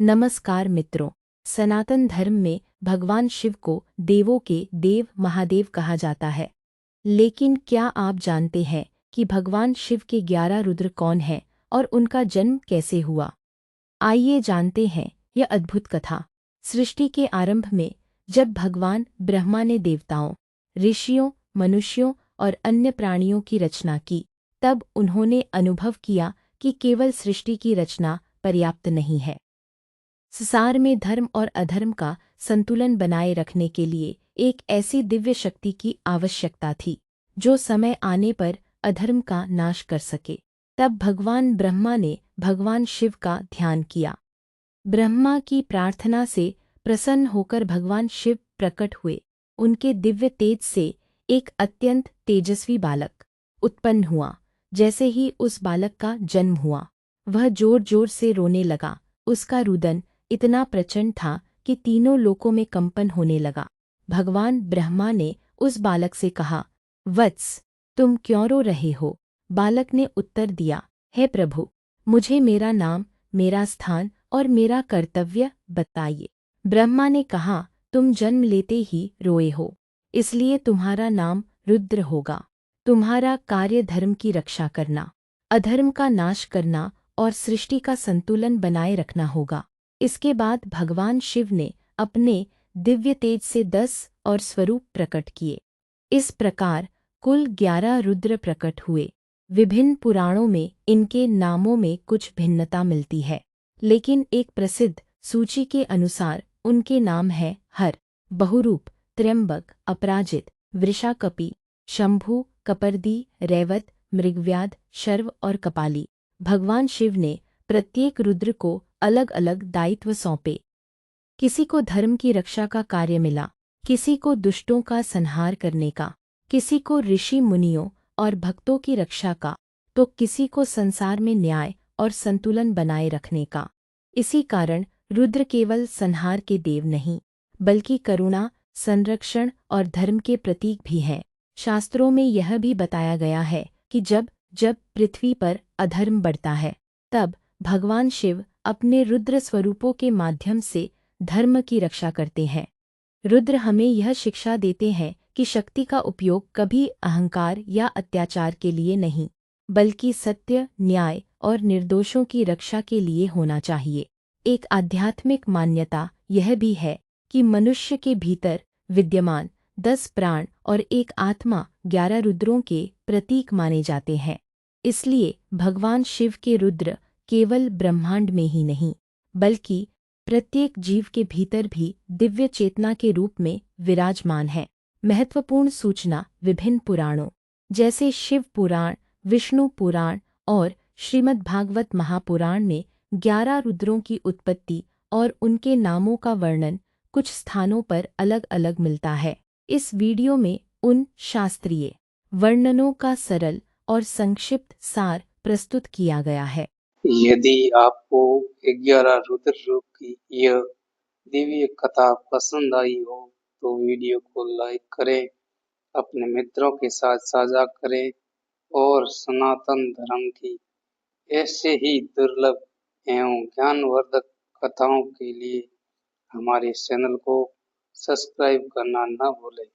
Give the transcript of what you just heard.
नमस्कार मित्रों। सनातन धर्म में भगवान शिव को देवों के देव महादेव कहा जाता है। लेकिन क्या आप जानते हैं कि भगवान शिव के 11 रुद्र कौन हैं और उनका जन्म कैसे हुआ? आइए जानते हैं यह अद्भुत कथा। सृष्टि के आरंभ में जब भगवान ब्रह्मा ने देवताओं, ऋषियों, मनुष्यों और अन्य प्राणियों की रचना की, तब उन्होंने अनुभव किया कि केवल सृष्टि की रचना पर्याप्त नहीं है। संसार में धर्म और अधर्म का संतुलन बनाए रखने के लिए एक ऐसी दिव्य शक्ति की आवश्यकता थी जो समय आने पर अधर्म का नाश कर सके। तब भगवान ब्रह्मा ने भगवान शिव का ध्यान किया। ब्रह्मा की प्रार्थना से प्रसन्न होकर भगवान शिव प्रकट हुए। उनके दिव्य तेज से एक अत्यंत तेजस्वी बालक उत्पन्न हुआ। जैसे ही उस बालक का जन्म हुआ, वह जोर जोर से रोने लगा। उसका रुदन इतना प्रचंड था कि तीनों लोकों में कंपन होने लगा। भगवान ब्रह्मा ने उस बालक से कहा, वत्स, तुम क्यों रो रहे हो? बालक ने उत्तर दिया, हे प्रभु, मुझे मेरा नाम, मेरा स्थान और मेरा कर्तव्य बताइए। ब्रह्मा ने कहा, तुम जन्म लेते ही रोए हो, इसलिए तुम्हारा नाम रुद्र होगा। तुम्हारा कार्य धर्म की रक्षा करना, अधर्म का नाश करना और सृष्टि का संतुलन बनाए रखना होगा। इसके बाद भगवान शिव ने अपने दिव्य तेज से 10 और स्वरूप प्रकट किए। इस प्रकार कुल 11 रुद्र प्रकट हुए। विभिन्न पुराणों में इनके नामों में कुछ भिन्नता मिलती है, लेकिन एक प्रसिद्ध सूची के अनुसार उनके नाम हैं हर, बहुरूप, त्र्यंबक, अपराजित, वृषाकपि, शंभु, कपर्दी, रैवत, मृगव्याध, शर्व और कपाली। भगवान शिव ने प्रत्येक रुद्र को अलग अलग दायित्व सौंपे। किसी को धर्म की रक्षा का कार्य मिला, किसी को दुष्टों का संहार करने का, किसी को ऋषि मुनियों और भक्तों की रक्षा का, तो किसी को संसार में न्याय और संतुलन बनाए रखने का। इसी कारण रुद्र केवल संहार के देव नहीं, बल्कि करुणा, संरक्षण और धर्म के प्रतीक भी हैं। शास्त्रों में यह भी बताया गया है कि जब जब पृथ्वी पर अधर्म बढ़ता है, तब भगवान शिव अपने रुद्र स्वरूपों के माध्यम से धर्म की रक्षा करते हैं। रुद्र हमें यह शिक्षा देते हैं कि शक्ति का उपयोग कभी अहंकार या अत्याचार के लिए नहीं, बल्कि सत्य, न्याय और निर्दोषों की रक्षा के लिए होना चाहिए। एक आध्यात्मिक मान्यता यह भी है कि मनुष्य के भीतर विद्यमान 10 प्राण और एक आत्मा 11 रुद्रों के प्रतीक माने जाते हैं। इसलिए भगवान शिव के रुद्र केवल ब्रह्मांड में ही नहीं, बल्कि प्रत्येक जीव के भीतर भी दिव्य चेतना के रूप में विराजमान है। महत्वपूर्ण सूचना विभिन्न पुराणों जैसे शिव पुराण, विष्णु पुराण और श्रीमद् भागवत महापुराण में 11 रुद्रों की उत्पत्ति और उनके नामों का वर्णन कुछ स्थानों पर अलग अलग मिलता है। इस वीडियो में उन शास्त्रीय वर्णनों का सरल और संक्षिप्त सार प्रस्तुत किया गया है। यदि आपको 11 रुद्र रूप की यह दिव्य कथा पसंद आई हो तो वीडियो को लाइक करें, अपने मित्रों के साथ साझा करें और सनातन धर्म की ऐसे ही दुर्लभ एवं ज्ञानवर्धक कथाओं के लिए हमारे चैनल को सब्सक्राइब करना न भूलें।